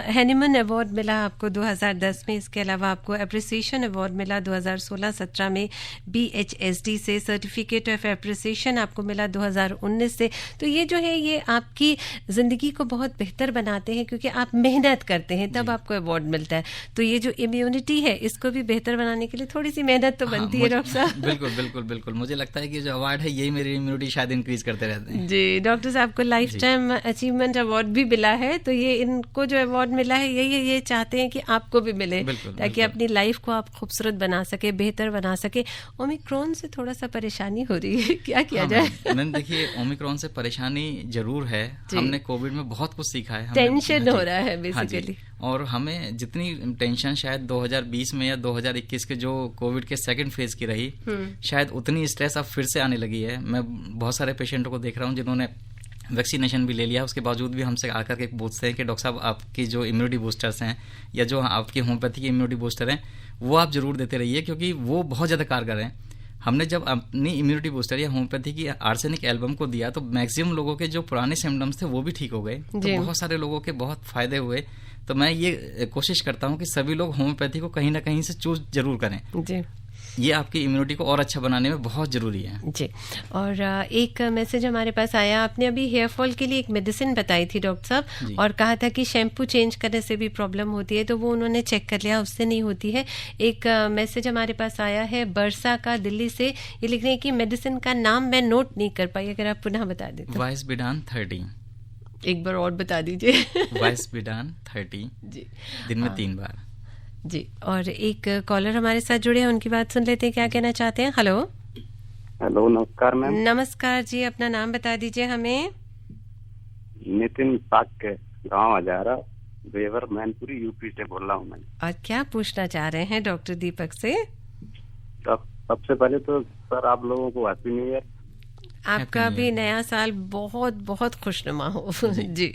B: हैनीमन अवार्ड मिला आपको 2010 में, इसके अलावा आपको अप्रिसिएशन अवार्ड मिला 2016-17 में, BHSD से सर्टिफिकेट ऑफ अप्रिसिएशन आपको मिला 2019 से। तो ये जो है ये आपकी ज़िंदगी को बहुत बेहतर बनाते हैं, क्योंकि आप मेहनत करते हैं तब आपको अवार्ड मिलता है। तो ये जो इम्यूनिटी है इसको भी बेहतर बनाने के लिए थोड़ी सी मेहनत तो बनती है डॉक्टर साहब।
C: बिल्कुल बिल्कुल बिल्कुल, मुझे लगता है कि जो अवार्ड है यही मेरी इम्यूनिटी शायद इंक्रीज करते रहते हैं।
B: जी, डॉक्टर साहब को लाइफ टाइम अचीवमेंट अवार्ड भी मिला है, तो ये इनको जो अवार्ड मिला है ये चाहते हैं कि आपको भी मिले, ताकि अपनी लाइफ को आप खूबसूरत बना सके, बेहतर बना सके। ओमिक्रॉन से थोड़ा सा परेशानी हो रही है, क्या किया जाए?
C: मैंने देखिए, ओमिक्रॉन से परेशानी जरूर है, हमने कोविड में बहुत कुछ सीखा है,
B: टेंशन हो रहा है बेसिकली।
C: और हमें जितनी टेंशन शायद 2020 में या 2021 के जो कोविड के सेकंड फेज की रही, शायद उतनी स्ट्रेस अब फिर से आने लगी है। मैं बहुत सारे पेशेंटों को देख रहा हूँ जिन्होंने वैक्सीनेशन भी ले लिया, उसके बावजूद भी हमसे आकर के पूछते हैं कि डॉक्टर साहब, आपकी जो इम्यूनिटी बूस्टर्स हैं या जो आपकी होम्योपैथी के इम्यूनिटी बूस्टर हैं वो आप जरूर देते रहिए, क्योंकि वो बहुत ज़्यादा कारगर हैं। हमने जब अपनी इम्यूनिटी बूस्टर या होम्योपैथी की आर्सेनिक एल्बम को दिया तो मैक्सिमम लोगों के जो पुराने सिम्टम्स थे वो भी ठीक हो गए, तो बहुत सारे लोगों के बहुत फायदे हुए। तो मैं ये कोशिश करता हूँ कि सभी लोग होम्योपैथी को कहीं ना कहीं से चूज जरूर करें जी। ये आपकी इम्यूनिटी को और अच्छा बनाने में बहुत जरूरी है
B: जी। और एक मैसेज हमारे पास आया, आपने अभी हेयर फॉल के लिए एक मेडिसिन बताई थी डॉक्टर साहब, और कहा था कि शैम्पू चेंज करने से भी प्रॉब्लम होती है, तो वो उन्होंने चेक कर लिया, उससे नहीं होती है। एक मैसेज हमारे पास आया है बरसा का, दिल्ली से, ये लिख रहे हैं कि मेडिसिन का नाम मैं नोट नहीं कर पाई, अगर आप पुनः बता दें तो।
C: वाइसबिडान 30,
B: एक बार और बता दीजिए।
C: वाइसबिडान 30 जी, दिन में 3 बार
B: जी। और एक कॉलर हमारे साथ जुड़े हैं, उनकी बात सुन लेते हैं, क्या कहना चाहते हैं। हेलो
E: हेलो, नमस्कार मैम।
B: नमस्कार जी, अपना नाम बता दीजिए हमें।
E: नितिन साक, गाँव हजारा, बेवर, मैनपुरी, यूपी से बोल रहा हूँ मैं।
B: और क्या पूछना चाह रहे हैं डॉक्टर दीपक से?
E: सबसे पहले तो सर आप लोगों को हैप्पी न्यू ईयर।
B: आपका भी नया साल बहुत बहुत खुशनुमा हो जी।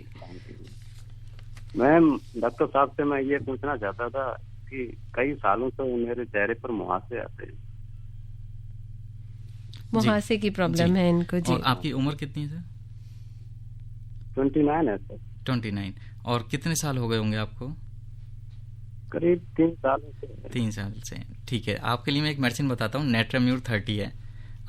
E: मैम, डॉक्टर साहब से मैं ये पूछना चाहता था कि कई सालों से मेरे चेहरे पर मुहासे आते हैं।
B: मुहासे की प्रॉब्लम है इनको जी।
C: और आपकी उम्र कितनी है सर?
E: 29 है सर।
C: 29। और कितने साल हो गए होंगे आपको?
E: करीब 3 साल से।
C: 3 साल से, ठीक है। आपके लिए मैं एक मेडिसिन बताता हूँ, नेट्राम्यूर 30 है।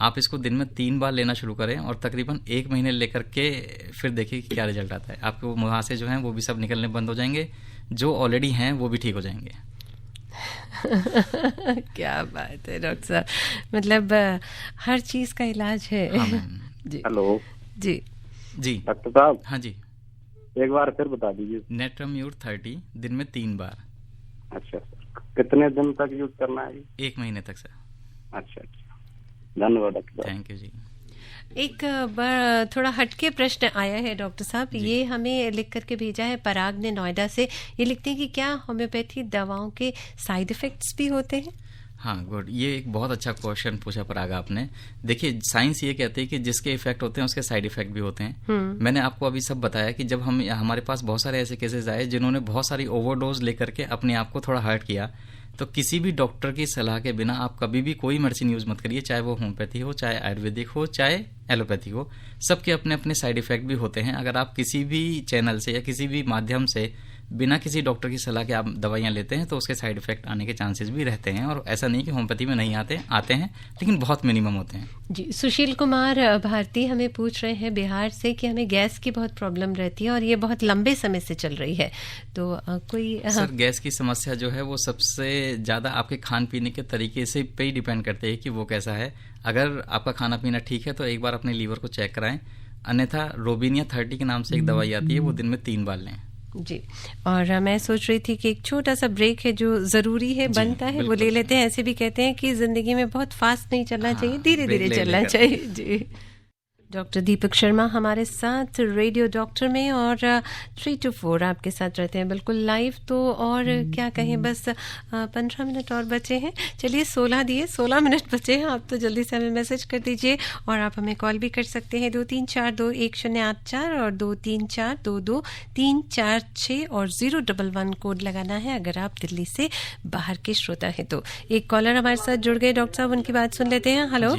C: आप इसको दिन में 3 बार लेना शुरू करें और तकरीबन 1 महीने लेकर के फिर देखिए कि क्या रिजल्ट आता है। आपके मुहासे जो हैं वो भी सब निकलने बंद हो जाएंगे, जो ऑलरेडी हैं वो भी ठीक हो जाएंगे।
B: क्या बात है डॉक्टर साहब, मतलब हर चीज का इलाज है। जी।
E: हेलो
B: जी
C: जी
E: डॉक्टर साहब।
C: हाँ जी,
E: एक बार फिर बता दीजिए।
C: नेट्राम्यूर 30 दिन में 3 बार।
E: अच्छा सर, कितने दिन तक यूज करना है?
C: 1 महीने तक सर।
E: अच्छा, धन्यवाद डॉक्टर।
C: थैंक यू जी।
B: एक थोड़ा हटके प्रश्न आया है डॉक्टर साहब, ये हमें लिख करके भेजा है पराग ने नोएडा से। ये लिखते हैं कि क्या होम्योपैथी दवाओं के साइड इफेक्ट्स भी होते हैं?
C: हाँ, गुड, ये एक बहुत अच्छा क्वेश्चन पूछा पराग आपने। देखिए, साइंस ये कहती है कि जिसके इफेक्ट होते हैं उसके साइड इफेक्ट भी होते हैं। मैंने आपको अभी सब बताया कि जब हमारे पास बहुत सारे ऐसे केसेस आए जिन्होंने बहुत सारी ओवरडोज लेकर के अपने आप को थोड़ा हर्ट किया, तो किसी भी डॉक्टर की सलाह के बिना आप कभी भी कोई मेडिसिन यूज मत करिए, चाहे वो होम्योपैथी हो, चाहे आयुर्वेदिक हो, चाहे एलोपैथी हो। सबके अपने अपने साइड इफेक्ट भी होते हैं। अगर आप किसी भी चैनल से या किसी भी माध्यम से बिना किसी डॉक्टर की सलाह के आप दवाइयाँ लेते हैं तो उसके साइड इफेक्ट आने के चांसेस भी रहते हैं। और ऐसा नहीं कि होम्योपैथी में नहीं आते हैं, लेकिन बहुत मिनिमम होते हैं।
B: जी, सुशील कुमार भारती हमें पूछ रहे हैं बिहार से कि हमें गैस की बहुत प्रॉब्लम रहती है और ये बहुत लंबे समय से चल रही है, तो कोई
C: सर गैस की समस्या जो है वो सबसे ज़्यादा आपके खान पीने के तरीके से पे ही डिपेंड करते हैं कि वो कैसा है। अगर आपका खाना पीना ठीक है तो एक बार अपने लीवर को चेक कराएं, अन्यथा रोबिनिया 30 के नाम से एक दवाई आती है, वो दिन में 3 बार लें।
B: जी, और मैं सोच रही थी कि एक छोटा सा ब्रेक है जो ज़रूरी है, बनता है, वो ले लेते हैं। ऐसे भी कहते हैं कि ज़िंदगी में बहुत फास्ट नहीं चलना चाहिए, धीरे धीरे चलना चाहिए। जी, डॉक्टर दीपक शर्मा हमारे साथ रेडियो डॉक्टर में, और 3 to 4 आपके साथ रहते हैं बिल्कुल लाइव। तो और क्या कहें, बस 15 मिनट और बचे हैं। चलिए 16 मिनट बचे हैं। आप तो जल्दी से हमें मैसेज कर दीजिए, और आप हमें कॉल भी कर सकते हैं 23421084 और 23422346 और 011 कोड लगाना है अगर आप दिल्ली से बाहर के श्रोता हैं। तो एक कॉलर हमारे साथ जुड़ गए डॉक्टर साहब, उनकी बात सुन लेते हैं। Hello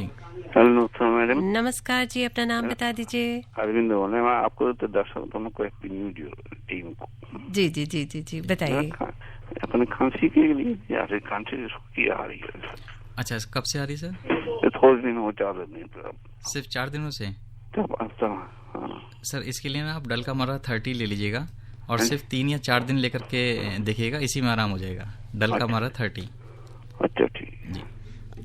E: hello madam.
B: नमस्कार जी, अपना नाम बता दीजिए।
E: अरविंद बोल रहे हैं, आपको तो दर्शकों को टीम को।
B: जी जी जी जी जी, बताइए।
E: अपने खांसी के लिए या फिर खांसी की आ रही है।
C: अच्छा, कब से आ रही है सर?
E: थोड़े दिन हो, 4 दिन।
C: सिर्फ 4 दिनों से? सर इसके लिए ना आप डल का मरा 30 ले लीजिएगा और सिर्फ 3 या 4 दिन लेकर के देखिएगा, इसी में आराम हो जाएगा। डल का मरा 30।
E: अच्छा ठीक
C: जी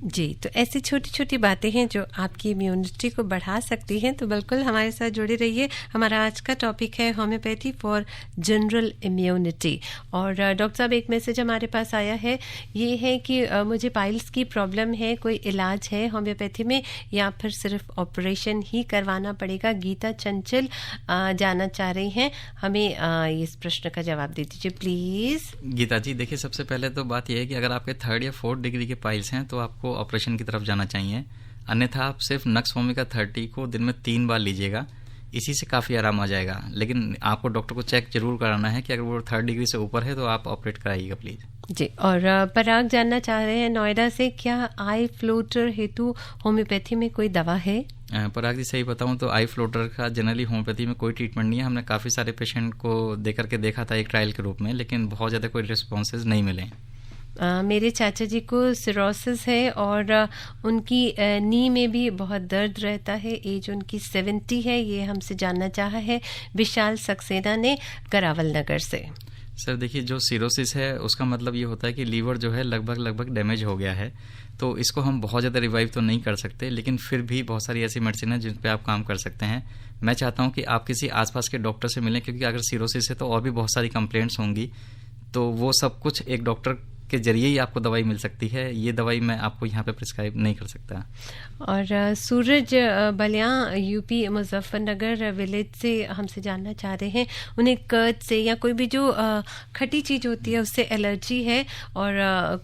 B: जी, तो ऐसी छोटी छोटी बातें हैं जो आपकी इम्यूनिटी को बढ़ा सकती हैं, तो बिल्कुल हमारे साथ जुड़े रहिए। हमारा आज का टॉपिक है होम्योपैथी फॉर जनरल इम्यूनिटी। और डॉक्टर साहब, एक मैसेज हमारे पास आया है, ये है कि मुझे पाइल्स की प्रॉब्लम है, कोई इलाज है होम्योपैथी में या फिर सिर्फ ऑपरेशन ही करवाना पड़ेगा? गीता चंचल जानना चाह रही हैं, हमें इस प्रश्न का जवाब दे दीजिए प्लीज़।
C: गीता जी, देखिए सबसे पहले तो बात यह है कि अगर आपके 3rd या 4th डिग्री के पाइल्स हैं तो आपको ऑपरेशन की तरफ जाना चाहिए, अन्यथा आप सिर्फ नक्स भूमिका 30 को दिन में 3 बार लीजिएगा, इसी से काफ़ी आराम आ जाएगा। लेकिन आपको डॉक्टर को चेक जरूर कराना है कि अगर वो 3rd डिग्री से ऊपर है तो आप ऑपरेट कराइएगा प्लीज़।
B: जी, और पराग जानना चाह रहे हैं नोएडा से, क्या आई फ्लोटर हेतु होम्योपैथी में कोई दवा है?
C: पराग जी, सही बताऊं तो आई फ्लोटर का जनरली होम्योपैथी में कोई ट्रीटमेंट नहीं है। हमने काफ़ी सारे पेशेंट को दे करके देखा था एक ट्रायल के रूप में, लेकिन बहुत ज़्यादा कोई रिस्पॉन्सेज नहीं मिले।
B: मेरे चाचा जी को सिरोसिस है और उनकी नी में भी बहुत दर्द रहता है, एज उनकी 70 है, ये हमसे जानना चाहा है विशाल सक्सेना ने करावल नगर से।
C: सर देखिए, जो सिरोसिस है उसका मतलब ये होता है कि लीवर जो है लगभग डैमेज हो गया है, तो इसको हम बहुत ज़्यादा रिवाइव तो नहीं कर सकते, लेकिन फिर भी बहुत सारी ऐसी मेडिसिन है जिन पे आप काम कर सकते हैं। मैं चाहता हूँ कि आप किसी आसपास के डॉक्टर से मिलें, क्योंकि अगर सिरोसिस है तो और भी बहुत सारी कंप्लेंट्स होंगी, तो वो सब कुछ एक डॉक्टर के जरिए ही आपको दवाई मिल सकती है। ये दवाई मैं आपको यहाँ पे प्रिस्क्राइब नहीं कर सकता।
B: और सूरज बलिया यूपी मुजफ्फरनगर विलेज से हमसे जानना चाह रहे हैं, उन्हें कर्द से या कोई भी जो खट्टी चीज़ होती है उससे एलर्जी है, और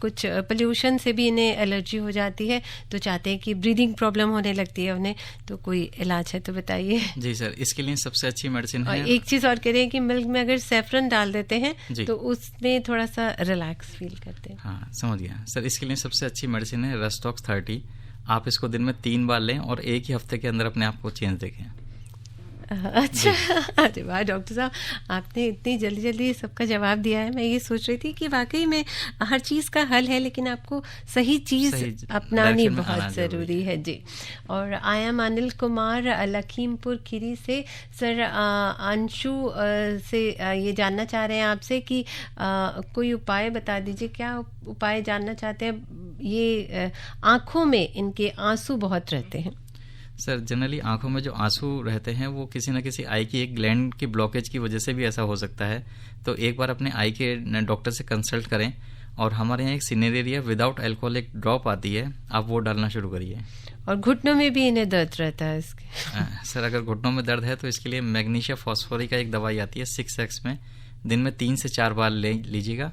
B: कुछ पोल्यूशन से भी इन्हें एलर्जी हो जाती है, तो चाहते हैं कि ब्रीदिंग प्रॉब्लम होने लगती है उन्हें, तो कोई इलाज है तो बताइए।
C: जी सर, इसके लिए सबसे अच्छी मेडिसिन है।
B: और एक चीज़ और कह रहे हैं कि मिल्क में अगर सैफरन डाल देते हैं तो उसमें थोड़ा सा रिलैक्स फील करते हैं।
C: हाँ, समझ गया सर। इसके लिए सबसे अच्छी मेडिसिन है रेस्टॉक्स 30। आप इसको दिन में 3 बार लें और एक ही हफ्ते के अंदर अपने आप को चेंज देखें।
B: अच्छा, अरे वाह डॉक्टर साहब, आपने इतनी जल्दी जल्दी सबका जवाब दिया है। मैं ये सोच रही थी कि वाकई में हर चीज़ का हल है, लेकिन आपको सही चीज़ अपनानी बहुत ज़रूरी है। जी, और आई एम अनिल कुमार लखीमपुर खीरी से। सर अंशु से ये जानना चाह रहे हैं आपसे कि कोई उपाय बता दीजिए, क्या उपाय जानना चाहते हैं? ये आँखों में इनके आंसू बहुत रहते हैं।
C: सर जनरली आंखों में जो आंसू रहते हैं वो किसी न किसी आई की एक ग्लैंड की ब्लॉकेज की वजह से भी ऐसा हो सकता है, तो एक बार अपने आई के डॉक्टर से कंसल्ट करें। और हमारे यहाँ एक सिनेरिया विदाउट अल्कोहल एक ड्रॉप आती है, आप वो डालना शुरू करिए।
B: और घुटनों में भी इन्हें दर्द रहता है इसके?
C: सर अगर घुटनों में दर्द है तो इसके लिए मैग्नीशिया फॉस्फोरिक का एक दवाई आती है 6x में, दिन में 3 से 4 बार ले लीजिएगा,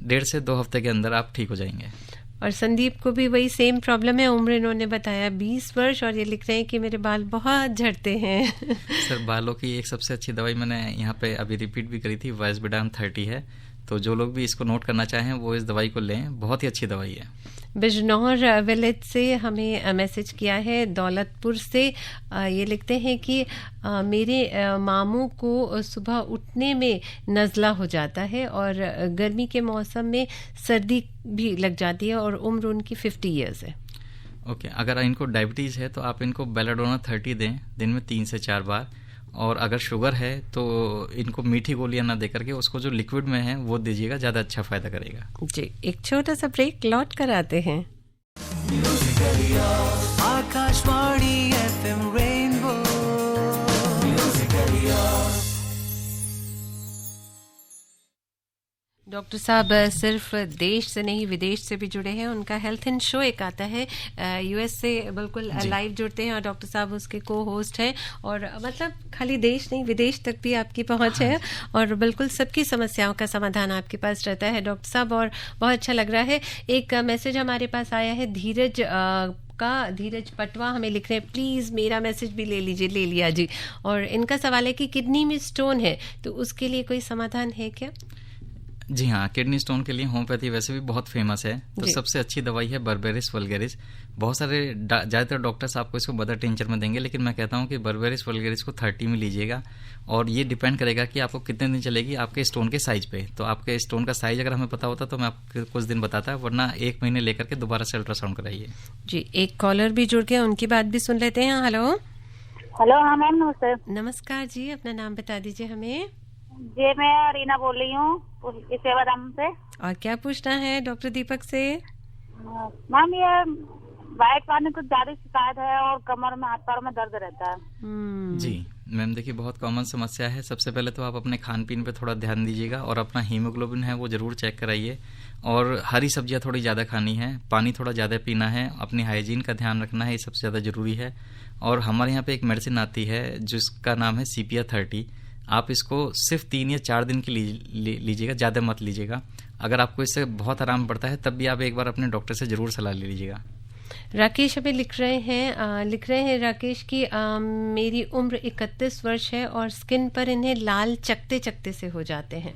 C: 1.5 से 2 हफ्ते के अंदर आप ठीक हो जाएंगे।
B: और संदीप को भी वही सेम प्रॉब्लम है, उम्र इन्होंने बताया 20 वर्ष, और ये लिख रहे हैं कि मेरे बाल बहुत झड़ते हैं।
C: सर बालों की एक सबसे अच्छी दवाई मैंने यहाँ पे अभी रिपीट भी करी थी, वाइसबिडान 30 है, तो जो लोग भी इसको नोट करना चाहें वो इस दवाई को लें, बहुत ही अच्छी दवाई है।
B: बिजनौर विलेज से हमें मैसेज किया है दौलतपुर से। ये लिखते हैं कि मेरे मामू को सुबह उठने में नज़ला हो जाता है और गर्मी के मौसम में सर्दी भी लग जाती है और उम्र उनकी 50 ईयर्स है।
C: ओके, अगर इनको डायबिटीज़ है तो आप इनको बेलाडोना 30 दें दिन में 3 से 4 बार, और अगर शुगर है तो इनको मीठी गोलियां ना दे करके उसको जो लिक्विड में है वो दीजिएगा, ज़्यादा अच्छा फ़ायदा करेगा।
B: जी, एक छोटा सा ब्रेक, लौट कर आते हैं।
A: Akashvani FM rainbow.
B: डॉक्टर साहब सिर्फ देश से नहीं विदेश से भी जुड़े हैं। उनका हेल्थ इन शो एक आता है यूएस से, बिल्कुल लाइव जुड़ते हैं और डॉक्टर साहब उसके को होस्ट हैं, और मतलब खाली देश नहीं विदेश तक भी आपकी पहुंच है और बिल्कुल सबकी समस्याओं का समाधान आपके पास रहता है डॉक्टर साहब, और बहुत अच्छा लग रहा है। एक मैसेज हमारे पास आया है धीरज पटवा हमें लिख रहे हैं, प्लीज़ मेरा मैसेज भी ले लीजिए। ले लिया जी। और इनका सवाल है कि किडनी में स्टोन है तो उसके लिए कोई समाधान है क्या?
C: जी हाँ, किडनी स्टोन के लिए होम्योपैथी वैसे भी बहुत फेमस है, तो सबसे अच्छी दवाई है बर्बेरिस वल्गेरिस। बहुत सारे ज़्यादातर डॉक्टर्स आपको इसको मदर टिंचर में देंगे, लेकिन मैं कहता हूँ कि बर्बेरिस वल्गेरिस को 30 में लीजिएगा, और ये डिपेंड करेगा कि आपको कितने दिन चलेगी आपके स्टोन के साइज पे। तो आपके स्टोन का साइज अगर हमें पता होता तो मैं आपको कुछ दिन बताता, वरना 1 महीने लेकर के दोबारा से अल्ट्रासाउंड कराइए।
B: जी, एक कॉलर भी जुड़ गया, उनकी बात भी सुन लेते हैं। हेलो।
F: हाँ मैम, नमस्ते।
B: नमस्कार जी, अपना नाम बता दीजिए हमें।
F: जी, मैं रीना बोल रही हूँ सेवाधाम से।
B: और क्या पूछना है डॉक्टर दीपक से?
F: मैम, ये वाइट पानी कुछ ज्यादा शिकायत है और कमर में हाथ पैरों में दर्द रहता है।
C: जी मैम, देखिए बहुत कॉमन समस्या है। सबसे पहले तो आप अपने खान पीन पे थोड़ा ध्यान दीजिएगा और अपना हीमोग्लोबिन है वो जरूर चेक कराइए, और हरी सब्जियां थोड़ी ज़्यादा खानी है, पानी थोड़ा ज़्यादा पीना है, अपनी हाइजीन का ध्यान रखना है, ये सबसे ज़्यादा जरूरी है। और हमारे यहाँ पे एक मेडिसिन आती है जिसका नाम है CPR30। आप इसको सिर्फ 3 या 4 दिन के लिए लीजिएगा, ज़्यादा मत लीजिएगा। अगर आपको इससे बहुत आराम पड़ता है तब भी आप एक बार अपने डॉक्टर से जरूर सलाह ले लीजिएगा।
B: राकेश हमें लिख रहे हैं राकेश की मेरी उम्र 31 वर्ष है और स्किन पर इन्हें लाल चकते से हो जाते हैं।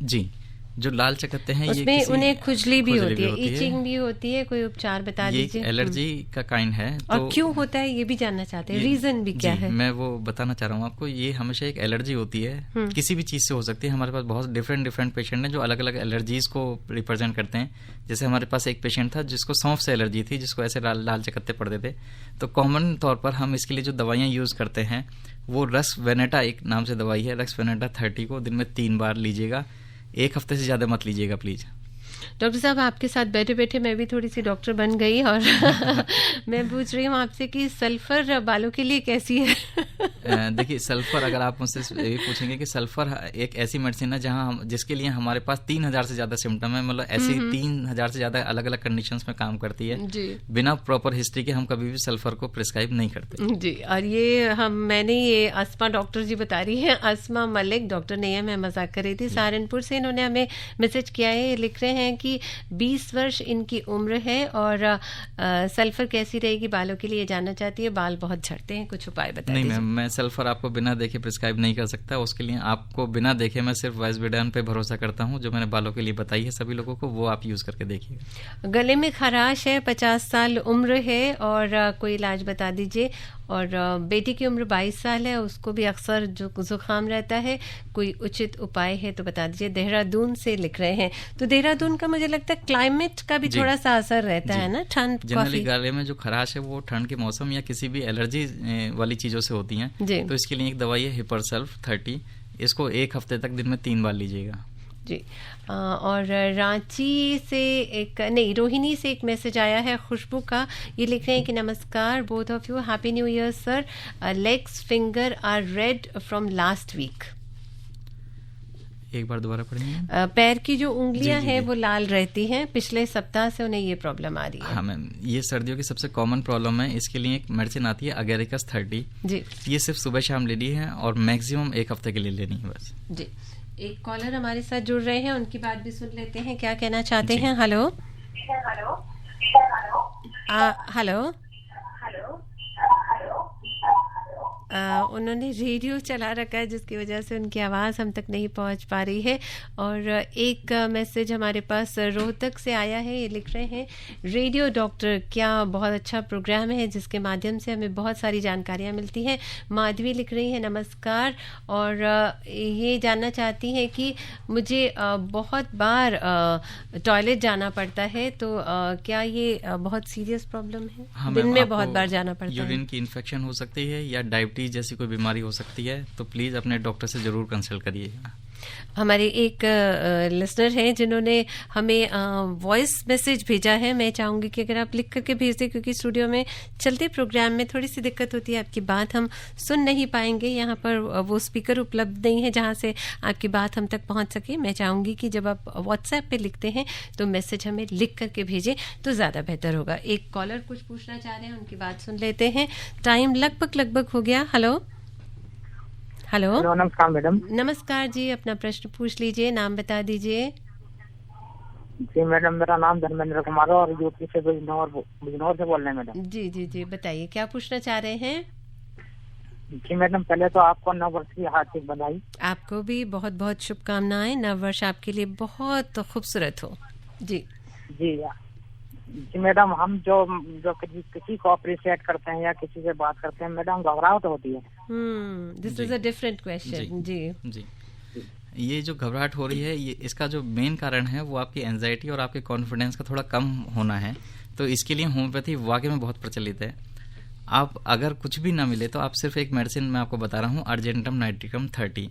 C: जी, जो लाल चकत्ते हैं
B: उसमें उन्हें खुजली भी होती है, इचिंग भी होती है, कोई उपचार बता दीजिए।
C: ये एलर्जी का काइंड है।
B: और तो क्यों होता है ये भी जानना चाहते हैं, रीजन भी क्या है?
C: मैं वो बताना चाह रहा हूँ आपको। ये हमेशा एक एलर्जी होती है, किसी भी चीज से हो सकती है। हमारे पास बहुत डिफरेंट पेशेंट हैं जो अलग अलग एलर्जीज को रिप्रेजेंट करते हैं। जैसे हमारे पास एक पेशेंट था जिसको सौंफ से एलर्जी थी, जिसको ऐसे लाल चकत्ते पड़ते थे। तो कॉमन तौर पर हम इसके लिए जो दवाइयाँ यूज करते हैं वो रक्स वेनेटा एक नाम से दवाई है, रक्स वेनेटा 30 को दिन में 3 बार लीजिएगा, 1 हफ्ते से ज़्यादा मत लीजिएगा प्लीज़।
B: डॉक्टर साहब, आपके साथ बैठे बैठे मैं भी थोड़ी सी डॉक्टर बन गई और मैं पूछ रही हूँ आपसे कि सल्फर बालों के लिए कैसी है?
C: देखिए, सल्फर अगर आप मुझसे ये पूछेंगे कि सल्फर एक ऐसी मेडिसिन है जहाँ जिसके लिए हमारे पास 3000 से ज़्यादा सिम्टम है, मतलब ऐसी 3000 से ज़्यादा अलग अलग कंडीशंस में काम करती है जी। बिना प्रॉपर हिस्ट्री के हम कभी भी सल्फर को प्रिस्क्राइब नहीं करते
B: जी। और ये मैंने ये अस्मा डॉक्टर जी बता रही है, अस्मा मलिक डॉक्टर नहीं है, मैं मजाक कर रही थी, सहारनपुर से इन्होंने हमें मैसेज किया है। लिख रहे हैं कि 20 वर्ष इनकी उम्र है और सल्फर कैसी रहेगी बालों के लिए जानना चाहती है। बाल बहुत झड़ते हैं, कुछ उपाय बता दीजिए।
C: नहीं मैम, मैं सल्फर आपको बिना देखे प्रिस्क्राइब नहीं कर सकता। उसके लिए आपको बिना देखे मैं सिर्फ वाइसविडान पे भरोसा करता हूँ, जो मैंने बालों के लिए बताई है सभी लोगों को, वो आप यूज करके देखिए।
B: गले में खराश है, 50 साल उम्र है और कोई इलाज बता दीजिए। और बेटी की उम्र 22 साल है, उसको भी अक्सर जुकाम रहता है, कोई उचित उपाय है तो बता दीजिए। देहरादून से लिख रहे हैं। तो देहरादून का मुझे लगता है क्लाइमेट का भी थोड़ा सा असर रहता है ना, ठंड
C: जनरली गले में जो खराश है वो ठंड के मौसम या किसी भी एलर्जी वाली चीजों से होती हैं। तो इसके लिए एक दवाई है हिपरसल्फ 30, इसको 1 हफ्ते तक दिन में 3 बार लीजिएगा
B: जी। और रांची से रोहिणी से एक मैसेज आया है खुशबू का। ये लिख रहे हैं कि नमस्कार both of you, happy new year sir, legs finger are red from last week.
C: एक बार दोबारा पढ़ेंगे।
B: पैर की जो उंगलियां हैं वो लाल रहती हैं, पिछले सप्ताह से उन्हें ये प्रॉब्लम आ रही है।
C: हाँ मैम, ये सर्दियों की सबसे कॉमन प्रॉब्लम है। इसके लिए एक मेडिसिन आती है अगेरिकस 30 जी। ये सिर्फ सुबह शाम लेनी है और मैक्सिमम 1 हफ्ते के लिए लेनी है बस
B: जी। एक कॉलर हमारे साथ जुड़ रहे हैं, उनकी बात भी सुन लेते हैं, क्या कहना चाहते हैं। हेलो हेलो, उन्होंने रेडियो चला रखा है जिसकी वजह से उनकी आवाज़ हम तक नहीं पहुंच पा रही है। और एक मैसेज हमारे पास रोहतक से आया है, ये लिख रहे हैं, रेडियो डॉक्टर क्या बहुत अच्छा प्रोग्राम है जिसके माध्यम से हमें बहुत सारी जानकारियां मिलती हैं। माधवी लिख रही है नमस्कार, और ये जानना चाहती हैं कि मुझे बहुत बार टॉयलेट जाना पड़ता है, तो क्या ये बहुत सीरियस प्रॉब्लम है?
C: हाँ,
B: दिन में बहुत बार जाना पड़ता है।
C: यूरिन की इन्फेक्शन हो सकती है या डायबिटीज जैसी कोई बीमारी हो सकती है, तो प्लीज अपने डॉक्टर से जरूर कंसल्ट करिएगा।
B: हमारे एक लिसनर हैं जिन्होंने हमें वॉइस मैसेज भेजा है। मैं चाहूंगी कि अगर आप लिख करके भेज दें, क्योंकि स्टूडियो में चलते प्रोग्राम में थोड़ी सी दिक्कत होती है, आपकी बात हम सुन नहीं पाएंगे। यहाँ पर वो स्पीकर उपलब्ध नहीं है जहाँ से आपकी बात हम तक पहुँच सके। मैं चाहूंगी कि जब आप व्हाट्सएप पे लिखते हैं तो मैसेज हमें लिख करके भेजें तो ज़्यादा बेहतर होगा। एक कॉलर कुछ पूछना चाह रहे हैं, उनकी बात सुन लेते हैं। टाइम लगभग हो गया। हेलो हेलो,
G: नमस्कार मैडम।
B: नमस्कार जी, अपना प्रश्न पूछ लीजिए, नाम बता दीजिए।
G: जी मैडम, मेरा नाम धर्मेंद्र कुमार है और यूपी से बिजनौर से बोल रहे हैं मैडम।
B: जी जी जी, बताइए क्या पूछना चाह रहे हैं।
G: जी मैडम, पहले तो आपको नव वर्ष की हार्दिक बधाई।
B: आपको भी बहुत बहुत शुभकामनाएं। नव वर्ष आपके लिए बहुत खूबसूरत हो। जी
G: जी जी मैडम, हम जो किसी को अप्रिशिएट करते हैं या किसी से बात करते हैं मैडम, घबराहट होती है।
B: This is a different question. जी,
C: ये जो घबराहट हो रही है, ये इसका जो मेन कारण है वो आपकी एंजाइटी और आपके कॉन्फिडेंस का थोड़ा कम होना है। तो इसके लिए होम्योपैथी वाकई में बहुत प्रचलित है। आप अगर कुछ भी ना मिले तो आप सिर्फ एक मेडिसिन मैं आपको बता रहा हूँ, अर्जेंटम नाइट्रिकम 30,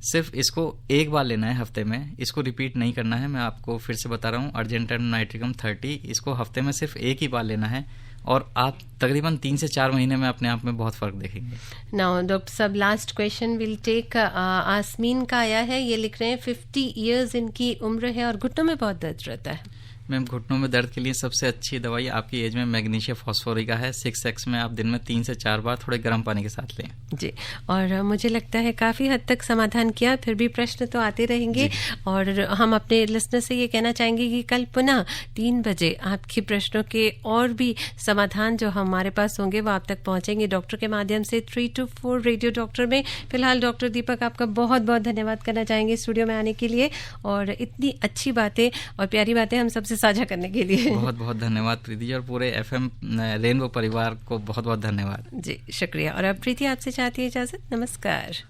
C: सिर्फ इसको एक बार लेना है हफ्ते में, इसको रिपीट नहीं करना है। मैं आपको फिर से बता रहा हूँ, अर्जेंटम नाइट्रिकम 30, इसको हफ्ते में सिर्फ एक ही बार लेना है और आप तकरीबन 3 से 4 महीने में अपने आप में बहुत फर्क देखेंगे।
B: नाउ डॉक्टर साहब, last question will take. Asmeen का आया है, ये लिख रहे हैं 50 इयर्स इनकी उम्र है और घुटनों में बहुत दर्द रहता है।
C: मैम, घुटनों में दर्द के लिए सबसे अच्छी दवाई आपकी एज में मैग्नीशिया फॉस्फोरिका है। 6x में आप दिन में 3 से 4 बार थोड़े गर्म पानी के साथ लें।
B: जी, और मुझे लगता है काफ़ी हद तक समाधान किया, फिर भी प्रश्न तो आते रहेंगे और हम अपने लिसनर से ये कहना चाहेंगे कि कल पुनः 3 बजे आपके प्रश्नों के और भी समाधान जो हमारे पास होंगे वो आप तक पहुंचेंगे डॉक्टर के माध्यम से। 3 to 4 रेडियो डॉक्टर में फिलहाल डॉक्टर दीपक आपका बहुत बहुत धन्यवाद करना चाहेंगे स्टूडियो में आने के लिए और इतनी अच्छी बातें और प्यारी बातें हम सबसे साझा करने के लिए।
C: बहुत बहुत धन्यवाद प्रीति जी, और पूरे FM रेनबो परिवार को बहुत बहुत धन्यवाद।
B: जी शुक्रिया। और अब प्रीति आपसे चाहती है इजाजत। नमस्कार।